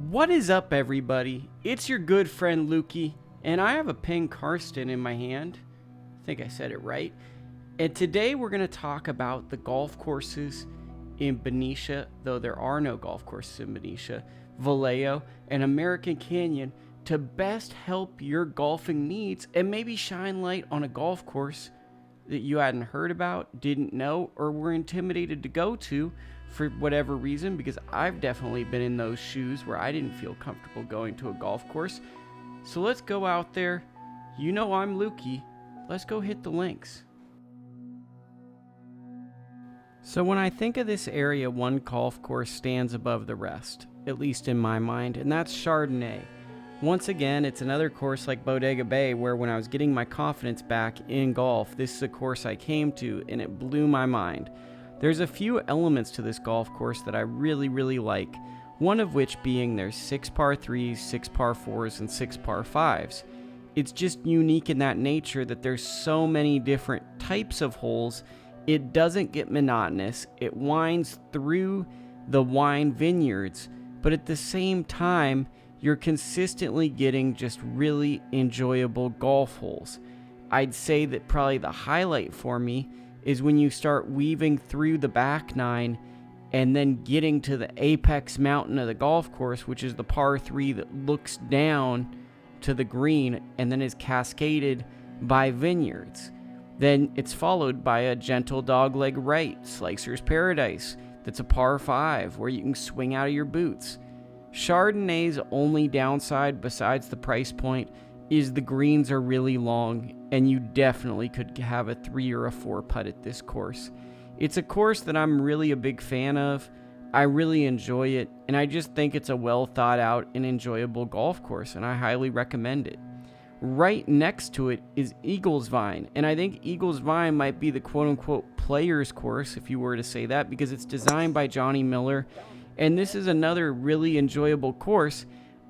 What is up, everybody? It's your good friend Lukie, and I have a pink Karsten in my hand. I think I said it right. And today we're going to talk about the golf courses in Benicia, though there are no golf courses in Benicia, Vallejo, and American Canyon to best help your golfing needs and maybe shine light on a golf course that you hadn't heard about, didn't know, or were intimidated to go to for whatever reason, because I've definitely been in those shoes where I didn't feel comfortable going to a golf course. So let's go out there. You know I'm Lukie. Let's go hit the links. So when I think of this area, one golf course stands above the rest, at least in my mind, and that's Chardonnay. Once again, it's another course like Bodega Bay where when I was getting my confidence back in golf, this is a course I came to and it blew my mind. There's a few elements to this golf course that I really like, one of which being there's 6 par 3s, 6 par 4s, and 6 par 5s. It's just unique in that nature that there's so many different types of holes. It doesn't get monotonous. It winds through the wine vineyards, but at the same time, you're consistently getting just really enjoyable golf holes. I'd say that probably the highlight for me is when you start weaving through the back nine and then getting to the apex mountain of the golf course, which is the par 3 that looks down to the green and then is cascaded by vineyards. Then it's followed by a gentle dogleg right, Slicer's Paradise, that's a par 5 where you can swing out of your boots. Chardonnay's only downside besides the price point is the greens are really long, and you definitely could have a 3 or a 4 putt at this course. It's a course that I'm really a big fan of. I really enjoy it, and I just think it's a well thought out and enjoyable golf course, and I highly recommend it. Right next to it is Eagles Vine, and I think Eagles Vine might be the quote-unquote player's course, if you were to say that, because it's designed by Johnny Miller, and this is another really enjoyable course.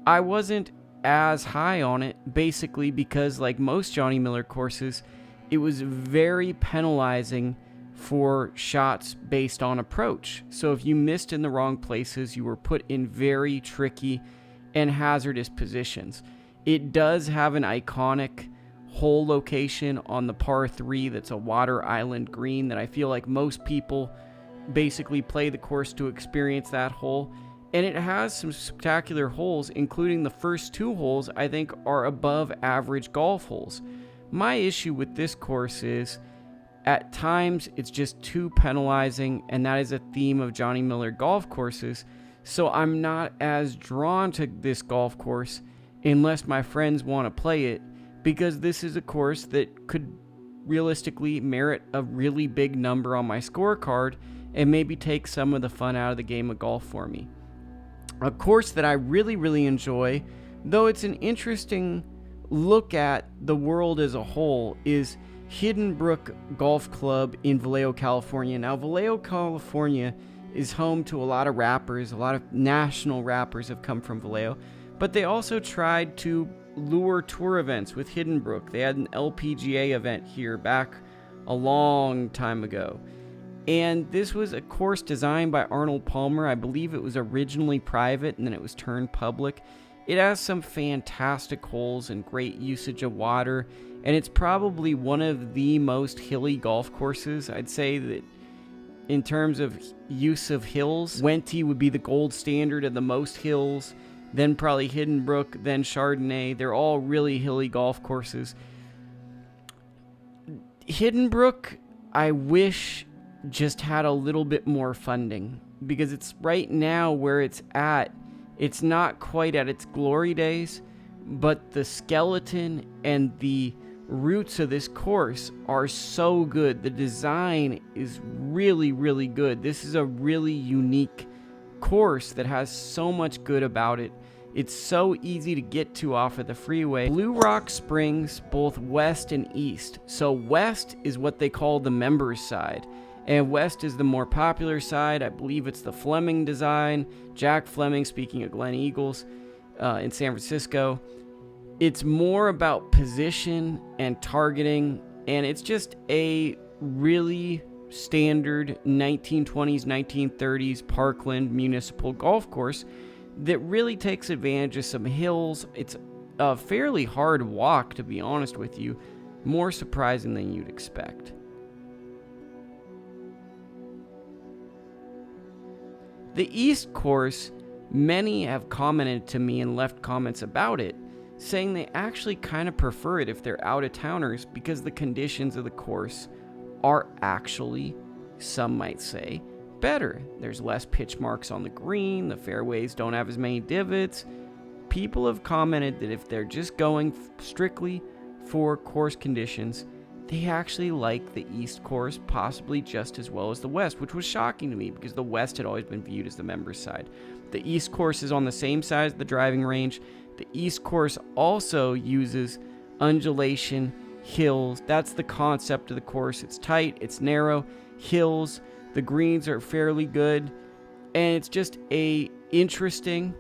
I wasn't as high on it, basically because like most Johnny Miller courses, it was very penalizing for shots based on approach. So if you missed in the wrong places, you were put in very tricky and hazardous positions. It does have an iconic hole location on the par 3 that's a water island green that I feel like most people basically play the course to experience that hole. And it has some spectacular holes, including the first 2 holes I think are above average golf holes. My issue with this course is at times it's just too penalizing, and that is a theme of Johnny Miller golf courses. So I'm not as drawn to this golf course unless my friends want to play it, because this is a course that could realistically merit a really big number on my scorecard and maybe take some of the fun out of the game of golf for me. A course that I really enjoy, though it's an interesting look at the world as a whole, is Hiddenbrooke Golf Club in Vallejo, California. Now, Vallejo, California is home to a lot of rappers. A lot of national rappers have come from Vallejo, but they also tried to lure tour events with Hiddenbrooke. They had an LPGA event here back a long time ago. And this was a course designed by Arnold Palmer. I believe it was originally private and then it was turned public. It has some fantastic holes and great usage of water, and it's probably one of the most hilly golf courses. I'd say that in terms of use of hills, Wente would be the gold standard of the most hills, then probably Hiddenbrooke, then Chardonnay. They're all really hilly golf courses. Hiddenbrooke, I wish just had a little bit more funding, because it's right now where it's at. It's not quite at its glory days, but the skeleton and the roots of this course are so good. The design is really good. This is a really unique course that has so much good about it. It's so easy to get to off of the freeway. Blue Rock Springs, both west and east. So west is what they call the members side, and west is the more popular side. I believe it's the Fleming design. Jack Fleming, speaking of Glen Eagles, in San Francisco. It's more about position and targeting, and it's just a really standard 1920s, 1930s Parkland municipal golf course that really takes advantage of some hills. It's a fairly hard walk, to be honest with you, more surprising than you'd expect. The East course, many have commented to me and left comments about it, saying they actually kind of prefer it if they're out-of-towners because the conditions of the course are actually, some might say, better. There's less pitch marks on the green, the fairways don't have as many divots. People have commented that if they're just going strictly for course conditions, they actually like the East course possibly just as well as the West, which was shocking to me because the West had always been viewed as the members' side. The East course is on the same side as the driving range. The East course also uses undulation, hills. That's the concept of the course. It's tight, it's narrow, hills, the greens are fairly good, and it's just a interesting,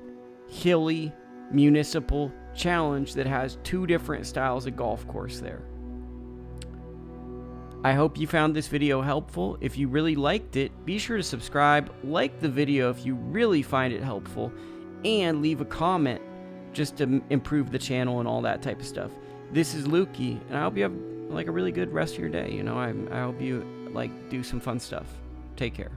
hilly, municipal challenge that has two different styles of golf course there. I hope you found this video helpful. If you really liked it, be sure to subscribe, like the video if you really find it helpful, and leave a comment just to improve the channel and all that type of stuff. This is Lukie, and I hope you have like a really good rest of your day. I hope you do some fun stuff. Take care.